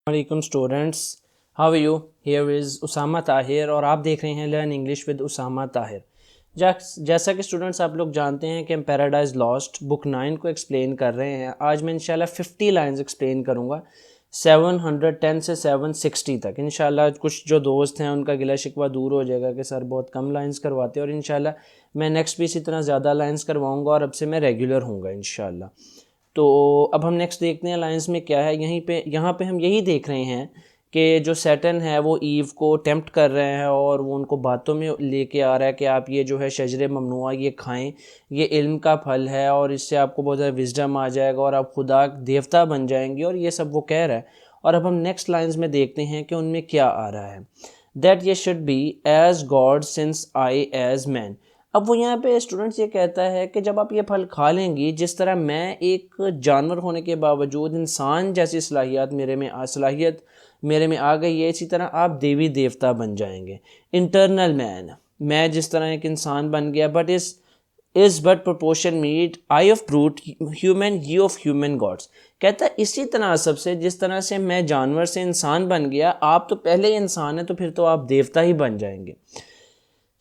वालेकुम students, how are you? Here is Usama Tahir और आप देख रहे हैं learn English with Usama Tahir. जैसा कि स्टूडेंट्स आप लोग जानते हैं कि हम पैराडाइज लॉस्ट बुक 9 को एक्सप्लेन कर रहे हैं। आज मैं इंशाल्लाह 50 लाइंस एक्सप्लेन करूँगा 710 से 760 तक। इंशाल्लाह कुछ जो दोस्त हैं उनका गिला शिकवा दूर हो जाएगा कि सर बहुत कम लाइंस करवाते हैं, और इंशाल्लाह मैं नेक्स्ट भी इसी तरह ज़्यादा लाइंस करवाऊँगा और अब से मैं रेगुलर हूँगा इंशाल्लाह। तो अब हम नेक्स्ट देखते हैं लाइंस में क्या है। यहाँ पे हम यही देख रहे हैं कि जो सैटर्न है वो ईव को टेम्प्ट कर रहे हैं और वो उनको बातों में लेके आ रहा है कि आप ये जो है शजरे ममनुआ ये खाएं, ये इल्म का फल है और इससे आपको बहुत ज़्यादा विजडम आ जाएगा और आप खुदा देवता बन जाएंगे, और ये सब वो कह रहा है। और अब हम नेक्स्ट लाइंस में देखते हैं कि उनमें क्या आ रहा है। That ye should be as god since I as man. अब वो यहाँ पे स्टूडेंट्स ये कहता है कि जब आप ये फल खा लेंगी, जिस तरह मैं एक जानवर होने के बावजूद इंसान जैसी सलाहियत मेरे में आ गई है, इसी तरह आप देवी देवता बन जाएंगे। इंटरनल मैन, मैं जिस तरह एक इंसान बन गया, but is but proportion meet I of brute human ye of human gods. कहता है इसी तनासब से जिस तरह से मैं जानवर से इंसान बन गया, आप तो पहले ही इंसान है तो फिर तो आप देवता ही बन जाएंगे।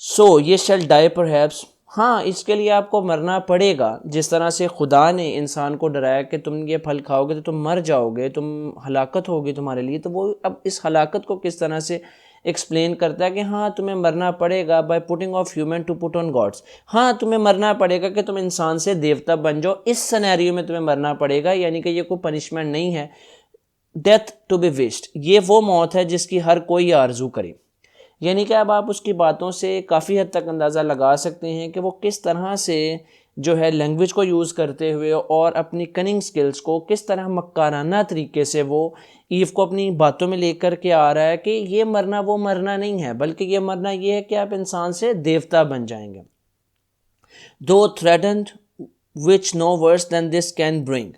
सो ये शेल डाई परहैप्स, हाँ इसके लिए आपको मरना पड़ेगा। जिस तरह से खुदा ने इंसान को डराया कि तुम ये फल खाओगे तो तुम मर जाओगे, तुम हलाकत होगी तुम्हारे लिए, तो वो अब इस हलाकत को किस तरह से एक्सप्लेन करता है कि हाँ तुम्हें मरना पड़ेगा by putting off human to put on gods. हाँ तुम्हें मरना पड़ेगा कि तुम इंसान से देवता बन जाओ, इस सिनेरियो में तुम्हें मरना पड़ेगा, यानी कि ये कोई पनिशमेंट नहीं है। डेथ टू बी विश्ड, ये वो मौत है जिसकी हर कोई आरजू करे। यानी कि अब आप उसकी बातों से काफ़ी हद तक अंदाज़ा लगा सकते हैं कि वो किस तरह से जो है लैंग्वेज को यूज़ करते हुए और अपनी कनिंग स्किल्स को किस तरह मक्काराना तरीके से वो ईव को अपनी बातों में लेकर के आ रहा है कि ये मरना वो मरना नहीं है, बल्कि ये मरना ये है कि आप इंसान से देवता बन जाएंगे। Though threatened which no worse than this can bring.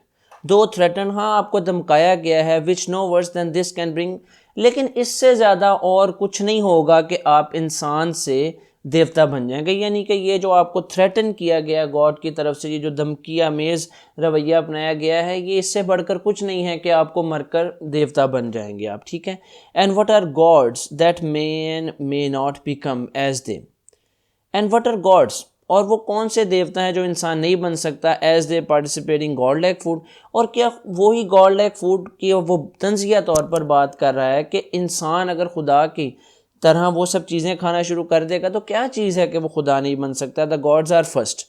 Though threaten, हाँ आपको धमकाया गया है, which no worse than this can bring, लेकिन इससे ज़्यादा और कुछ नहीं होगा कि आप इंसान से देवता बन जाएंगे। यानी कि ये जो आपको थ्रेटन किया गया गॉड की तरफ से, ये जो धमकी आमेज रवैया अपनाया गया है, ये इससे बढ़कर कुछ नहीं है कि आपको मरकर देवता बन जाएंगे आप, ठीक है। And what are gods that man may not become as they. And what are gods, और वो कौन से देवता हैं जो इंसान नहीं बन सकता, as they participating godlike food. और क्या वही गॉड लाइक फूड की वो तंजिया तौर पर बात कर रहा है कि इंसान अगर खुदा की तरह वो सब चीज़ें खाना शुरू कर देगा तो क्या चीज़ है कि वो खुदा नहीं बन सकता। द गॉड्स आर फर्स्ट,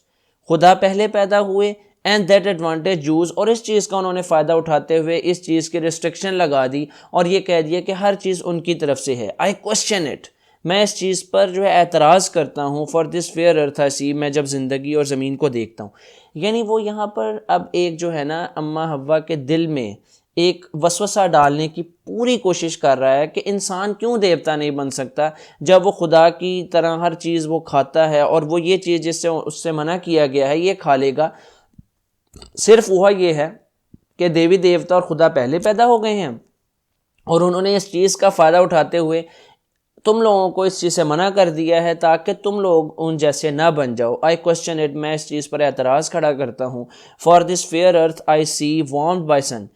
खुदा पहले पैदा हुए। एंड दैट एडवांटेज यूज, और इस चीज़ का उन्होंने फ़ायदा उठाते हुए इस चीज़ की रिस्ट्रिक्शन लगा दी और ये कह दिया कि हर चीज़ उनकी तरफ से है। आई क्वेश्चन इट, मैं इस चीज़ पर जो है एतराज़ करता हूँ। For this fair earth I सी, मैं जब ज़िंदगी और ज़मीन को देखता हूँ। यानी वो यहाँ पर अब एक जो है ना अम्मा हव्वा के दिल में एक वसवसा डालने की पूरी कोशिश कर रहा है कि इंसान क्यों देवता नहीं बन सकता जब वो खुदा की तरह हर चीज़ वो खाता है, और वो ये चीज़ जिससे उससे मना किया गया है ये खा लेगा। सिर्फ वह ये है कि देवी देवता और खुदा पहले पैदा हो गए हैं और उन्होंने इस चीज़ का फ़ायदा उठाते हुए तुम लोगों को इस चीज़ से मना कर दिया है ताकि तुम लोग उन जैसे ना बन जाओ। आई क्वेश्चन इट, मैं इस चीज़ पर एतराज़ खड़ा करता हूँ। For this fair earth I see warmed by sun.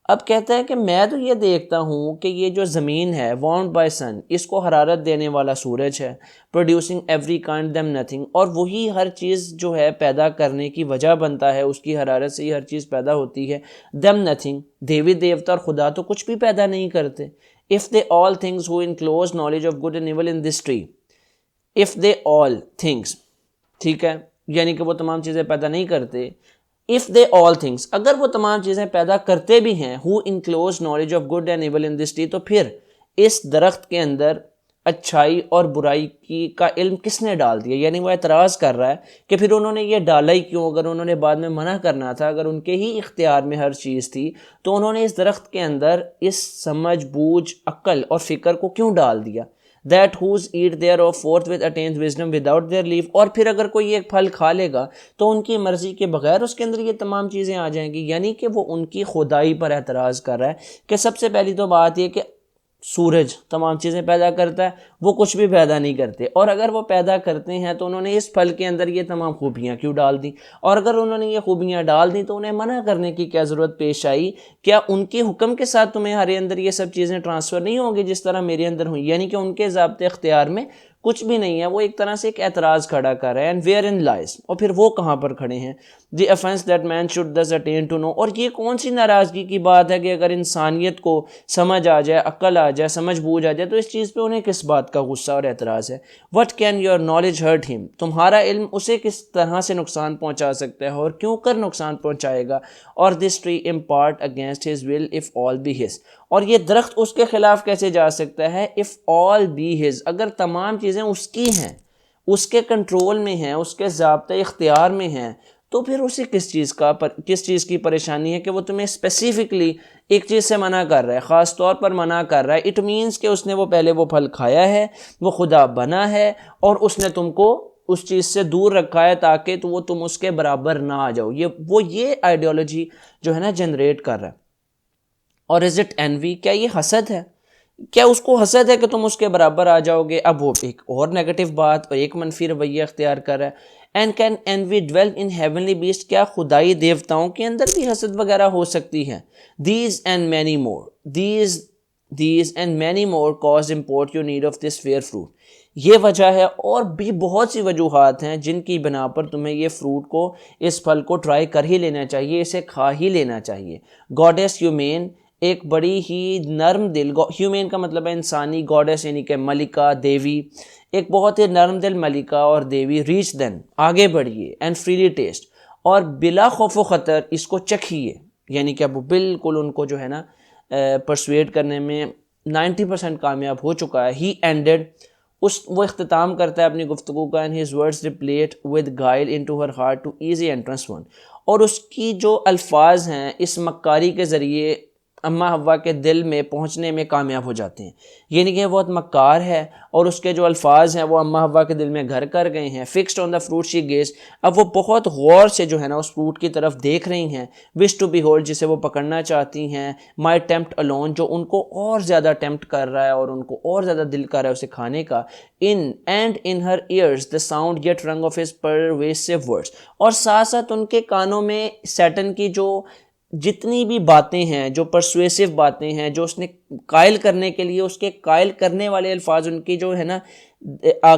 अब कहता है कि मैं तो ये देखता हूँ कि ये जो ज़मीन है वार्म्ड बाय सन, इसको हरारत देने वाला सूरज है। Producing every kind them nothing, और वही हर चीज़ जो है पैदा करने की वजह बनता है, उसकी हरारत से ही हर चीज़ पैदा होती है। देम नथिंग, देवी देवता और खुदा तो कुछ भी पैदा नहीं करते। If they all things who enclose knowledge of good and evil in this tree, if they all things, ठीक है, यानी कि वो तमाम चीज़ें पैदा नहीं करते। if they all things, अगर वो तमाम चीज़ें पैदा करते भी हैं, who enclose knowledge of good and evil in this tree, तो फिर इस दरख्त के अंदर अच्छाई और बुराई की का इल्म किसने डाल दिया। यानी वो एतराज़ कर रहा है कि फिर उन्होंने ये डाला ही क्यों, अगर उन्होंने बाद में मना करना था, अगर उनके ही इख्तियार में हर चीज़ थी तो उन्होंने इस दरख्त के अंदर इस समझ बूझ अक्ल और फ़िक्र को क्यों डाल दिया। That whose eat thereof forthwith attains wisdom without their leave, और फिर अगर कोई एक फल खा लेगा तो उनकी मर्ज़ी के बगैर उसके अंदर ये तमाम चीज़ें आ जाएंगी। यानी कि वो उनकी खुदाई पर एतराज़ कर रहा है कि सबसे पहली तो बात यह कि सूरज तमाम चीज़ें पैदा करता है, वो कुछ भी पैदा नहीं करते। और अगर वो पैदा करते हैं तो उन्होंने इस फल के अंदर ये तमाम खूबियाँ क्यों डाल दी, और अगर उन्होंने ये खूबियाँ डाल दी तो उन्हें मना करने की क्या ज़रूरत पेश आई? क्या उनके हुक्म के साथ तुम्हारे अंदर ये सब चीज़ें ट्रांसफ़र नहीं होंगी जिस तरह मेरे अंदर हुई? यानी कि उनके ज़ाब्ते इख्तियार में कुछ भी नहीं है, वो एक तरह से एक एतराज़ खड़ा कर रहे हैं। एंड वेयर इन लाइज, और फिर वो कहाँ पर खड़े हैं? The offence that man should दस अटेन टू नो। और ये कौन सी नाराज़गी की बात है कि अगर इंसानियत को समझ आ जाए, अक्ल आ जाए, समझ बूझ आ जाए, तो इस चीज़ पे उन्हें किस बात का गुस्सा और एतराज़ है? What can your knowledge hurt him, तुम्हारा इल्म उसे किस तरह से नुकसान पहुँचा सकता है और क्यों कर नुकसान पहुँचाएगा? और this tree impart against his will if all be his, और ये दरख्त उसके ख़िलाफ़ कैसे जा सकता है? इफ़ ऑल बी हिज, अगर तमाम चीज़ें उसकी हैं, उसके कंट्रोल में हैं, उसके ज़ाब्ते इख्तियार में हैं, तो फिर उसे किस चीज़ की परेशानी है कि वो तुम्हें स्पेसिफिकली एक चीज़ से मना कर रहा है, ख़ास तौर पर मना कर रहा है? इट मीन्स कि उसने वो पहले वो फल खाया है, वो खुदा बना है, और उसने तुमको उस चीज़ से दूर रखा है ताकि तो वो तुम उसके बराबर ना आ जाओ। ये आइडियोलॉजी जो है ना जनरेट कर रहा है। और इज़ इट एनवी, क्या ये हसद है? क्या उसको हसद है कि तुम उसके बराबर आ जाओगे? अब वो एक और नेगेटिव बात और एक मनफी रवैया अख्तियार कर रहा है। And can envy dwell in heavenly beast, क्या खुदाई देवताओं के अंदर भी हसद वगैरह हो सकती है? These and many more, these and many more cause import your need of this fair fruit, ये वजह है और भी बहुत सी वजूहात हैं जिनकी बिना पर तुम्हें ये फ्रूट को, इस फल को ट्राई कर ही लेना चाहिए, इसे खा ही लेना चाहिए। गॉडेस ह्यूमेन, एक बड़ी ही नर्म दिल, ह्यूमेन का मतलब है इंसानी, गॉडेस यानी कि मलिका, देवी, एक बहुत ही नर्म दिल मलिका और देवी, रीच देन, आगे बढ़िए, एंड फ्रीली टेस्ट, और बिला खौफ ख़तर इसको चखिए। यानी कि अब वो बिल्कुल उनको जो है ना परसुएड करने में 90% कामयाब हो चुका है। ही एंडेड, वो इख्तिताम करता है अपनी गुफ्तगू का, and his words replete with guile into her heart too easy entrance won, और उसकी जो अल्फाज हैं इस मक्कारी के ज़रिए अम्मा हव्वा के दिल में पहुंचने में कामयाब हो जाते हैं। यानी कि बहुत मक्कार है और उसके जो अल्फाज हैं वो अम्मा हव्वा के दिल में घर कर गए हैं। Fixed on the fruit she gauge, अब वो बहुत गौर से जो है ना उस फ्रूट की तरफ देख रही हैं। विश टू बी होल्ड, जिसे वो पकड़ना चाहती हैं। माई टेम्प्ट अलोन, जो उनको और ज़्यादा टेम्प्ट कर रहा है और उनको और ज़्यादा दिल कर रहा है उसे खाने का। इन हर ईयर्स द साउंड गेट रंग ऑफ हिज परवेसिव वर्ड्स, और साथ साथ उनके कानों में सैटन की जो जितनी भी बातें हैं, जो परसुएसिव बातें हैं, जो उसने कायल करने के लिए, उसके कायल करने वाले अल्फाज उनकी जो है ना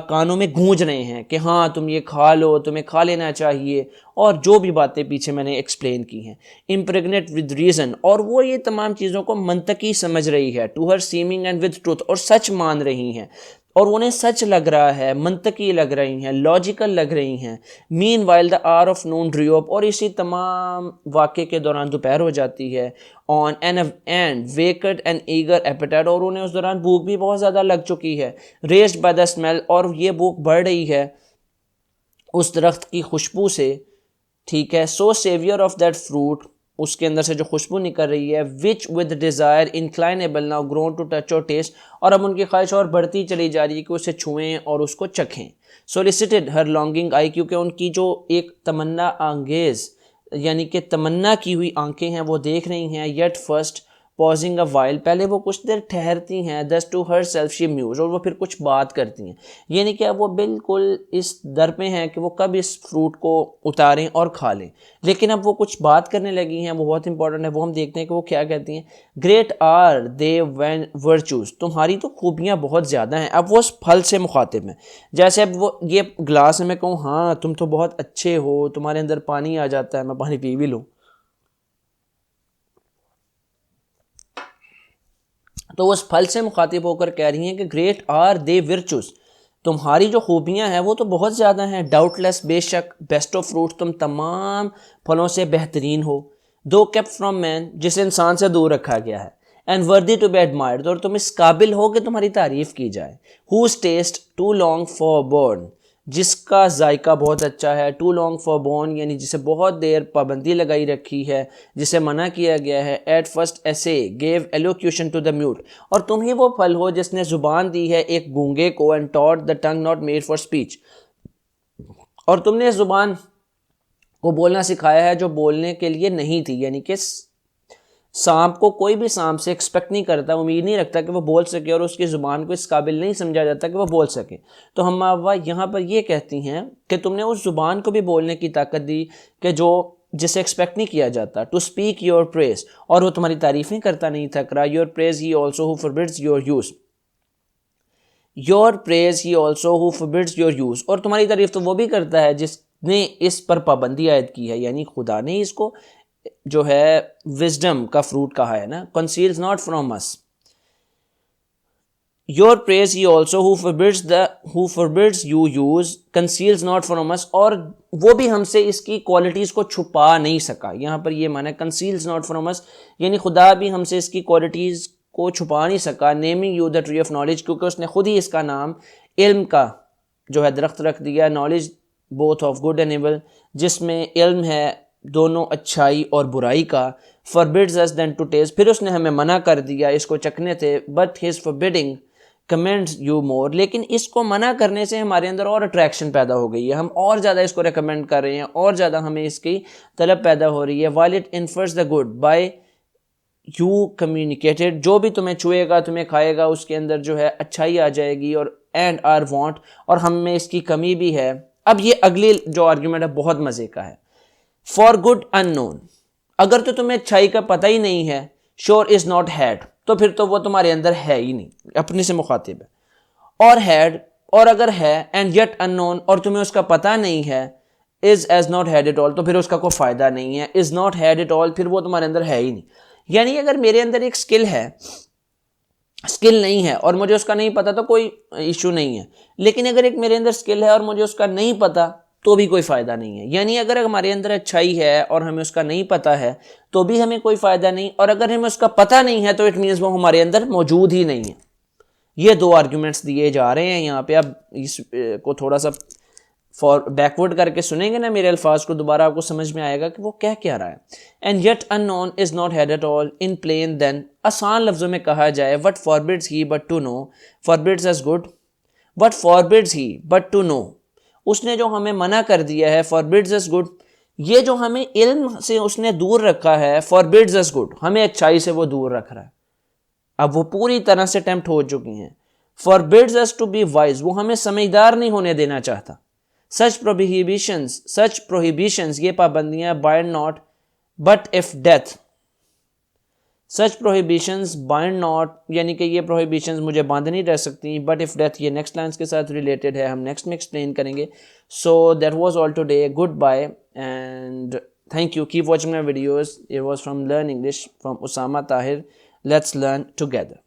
कानों में गूंज रहे हैं कि हाँ तुम ये खा लो, तुम्हें खा लेना चाहिए, और जो भी बातें पीछे मैंने एक्सप्लेन की हैं। इम्प्रेग्नेट विद रीज़न, और वो ये तमाम चीज़ों को मंतकी समझ रही है। To her seeming and with truth, और सच मान रही हैं और उन्हें सच लग रहा है, मंतकी लग रही हैं, लॉजिकल लग रही हैं। Mean while the hour of Noon Drew up, और इसी तमाम वाक़े के दौरान दोपहर हो जाती है। On and waked and eager appetite, और उन्हें उस दौरान भूख भी बहुत ज़्यादा लग चुकी है। रेस्ड बाय द स्मेल, और ये भूख बढ़ रही है उस दरख्त की खुशबू से, ठीक है। So savour of that fruit, उसके अंदर से जो खुशबू निकल रही है। Which with desire inclinable now grown to touch और टेस्ट, और अब उनकी ख्वाहिश और बढ़ती चली जा रही है कि उसे छुएं और उसको चखें। सोलिसिटेड हर लॉन्गिंग आई, क्योंकि उनकी जो एक तमन्ना अंगेज़ यानी कि तमन्ना की हुई आंखें हैं वो देख रही हैं। Yet first pausing a while, पहले वो कुछ देर ठहरती हैं। Thus to herself she muse, और वो फिर कुछ बात करती हैं। यानी कि अब वो बिल्कुल इस दर पे हैं कि वो कब इस फ्रूट को उतारें और खा लें, लेकिन अब वो कुछ बात करने लगी हैं। वो बहुत इंपॉर्टेंट है, वो हम देखते हैं कि वो क्या कहती हैं। Great are they vain virtues, तुम्हारी तो खूबियाँ बहुत ज़्यादा हैं। अब वो उस फल से मुखातिब हैं। जैसे अब वो ये ग्लास में कहूँ हाँ तुम तो बहुत अच्छे हो, तुम्हारे अंदर पानी आ जाता है, मैं पानी पी भी लूँ, तो उस फल से मुखातिब होकर कह रही हैं कि ग्रेट आर दे विर्चुस, तुम्हारी जो खूबियाँ हैं वो तो बहुत ज़्यादा हैं। डाउटलेस, बेशक, बेस्ट ऑफ फ्रूट, तुम तमाम फलों से बेहतरीन हो। दो केप्ट फ्रॉम मैन, जिसे इंसान से दूर रखा गया है। And worthy to be admired, और तुम इस काबिल हो कि तुम्हारी तारीफ़ की जाए। Whose taste too long forborne, जिसका जायका बहुत अच्छा है। टू लॉन्ग फॉर बोर्न, यानी जिसे बहुत देर पाबंदी लगाई रखी है, जिसे मना किया गया है। At first assay gave elocution to the mute, और तुम ही वो फल हो जिसने ज़ुबान दी है एक गूंगे को। And taught the tongue not made for speech, और तुमने ज़ुबान को बोलना सिखाया है जो बोलने के लिए नहीं थी, यानी कि सांप को कोई भी सांप से एक्सपेक्ट नहीं करता, उम्मीद नहीं रखता कि वो बोल सके, और उसकी ज़ुबान को इस काबिल नहीं समझा जाता कि वो बोल सके। तो हम अव्वा यहाँ पर ये कहती हैं कि तुमने उस ज़ुबान को भी बोलने की ताकत दी कि जो जिसे एक्सपेक्ट नहीं किया जाता, टू स्पीक योर प्रेज, और वो तुम्हारी तारीफ़ें करता नहीं थक रहा। Your praise he also who forbids your use, your praise he also who forbids your use, और तुम्हारी तारीफ़ तो वो भी करता है जिसने इस पर पाबंदी आयद की है, यानी खुदा ने इसको जो है विजडम का फ्रूट कहा है ना, conceals not from us. Your praise he also who forbids you use conceals not from us, और वो भी हमसे इसकी क्वालिटीज़ को छुपा नहीं सका। यहाँ पर ये माना कंसील्स नॉट फ्रॉम अस, यानी खुदा भी हमसे इसकी क्वालिटीज़ को छुपा नहीं सका। Naming you the tree of knowledge, क्योंकि उसने खुद ही इसका नाम इल्म का जो है दरख्त रख दिया। Knowledge both of good and evil, जिसमें इल्म है दोनों अच्छाई और बुराई का। Forbids us then to taste, फिर उसने हमें मना कर दिया इसको चखने थे। But his forbidding commends you more, लेकिन इसको मना करने से हमारे अंदर और अट्रैक्शन पैदा हो गई है, हम और ज़्यादा इसको रिकमेंड कर रहे हैं, और ज़्यादा हमें इसकी तलब पैदा हो रही है। While it infers the good by you communicated, जो भी तुम्हें छुएगा तुम्हें खाएगा उसके अंदर जो है अच्छाई आ जाएगी, और एंड आर वांट, और हम में इसकी कमी भी है। अब ये अगली जो आर्ग्यूमेंट है बहुत मज़े का है। फॉर गुड अननोन, अगर तो तुम्हें अच्छाई का पता ही नहीं है, श्योर इज नॉट हैड, तो फिर तो वो तुम्हारे अंदर है ही नहीं, अपने से मुखातिब है। और हैड, और अगर है, एंड येट अननोन, और तुम्हें उसका पता नहीं है, is as not had it all, तो फिर उसका कोई फ़ायदा नहीं है। Is not had it all, फिर वो तुम्हारे अंदर है ही नहीं। यानी अगर मेरे अंदर एक स्किल नहीं है और मुझे उसका नहीं पता तो कोई इशू नहीं है, लेकिन अगर एक मेरे अंदर स्किल है और मुझे उसका नहीं पता तो भी कोई फ़ायदा नहीं है। यानी अगर हमारे अंदर अच्छाई है और हमें उसका नहीं पता है तो भी हमें कोई फ़ायदा नहीं, और अगर हमें उसका पता नहीं है तो इट मीन्स वो हमारे अंदर मौजूद ही नहीं है। ये दो आर्ग्यूमेंट्स दिए जा रहे हैं यहाँ पे। अब इस को थोड़ा सा बैकवर्ड करके सुनेंगे ना मेरे अल्फाज को, दोबारा आपको समझ में आएगा कि वो कह क्या रहा है। And yet unknown is not had at all in plain then, आसान लफ्ज़ों में कहा जाए, what forbids he but to know, forbids as good, what forbids he but to know, उसने जो हमें मना कर दिया है, फॉरबिड्स एज गुड, ये जो हमें इल्म से उसने दूर रखा है, फॉरबिड्स एज गुड, हमें अच्छाई से वो दूर रख रहा है। अब वो पूरी तरह से टेम्प्ट हो चुकी हैं। Forbids us to be wise, वो हमें समझदार नहीं होने देना चाहता। सच प्रोहिबिशंस, ये पाबंदियां, bind not but if death, such prohibitions bind not, यानी कि ये प्रोहिबिशंस मुझे बांध नहीं रह सकती, बट इफ डेथ, ये नेक्स्ट लाइन्स के साथ रिलेटेड है, हम नेक्स्ट में एक्सप्लेन करेंगे। So that was all today, goodbye and thank you, keep watching my videos. It was from learn English from Usama Tahir. Let's learn together.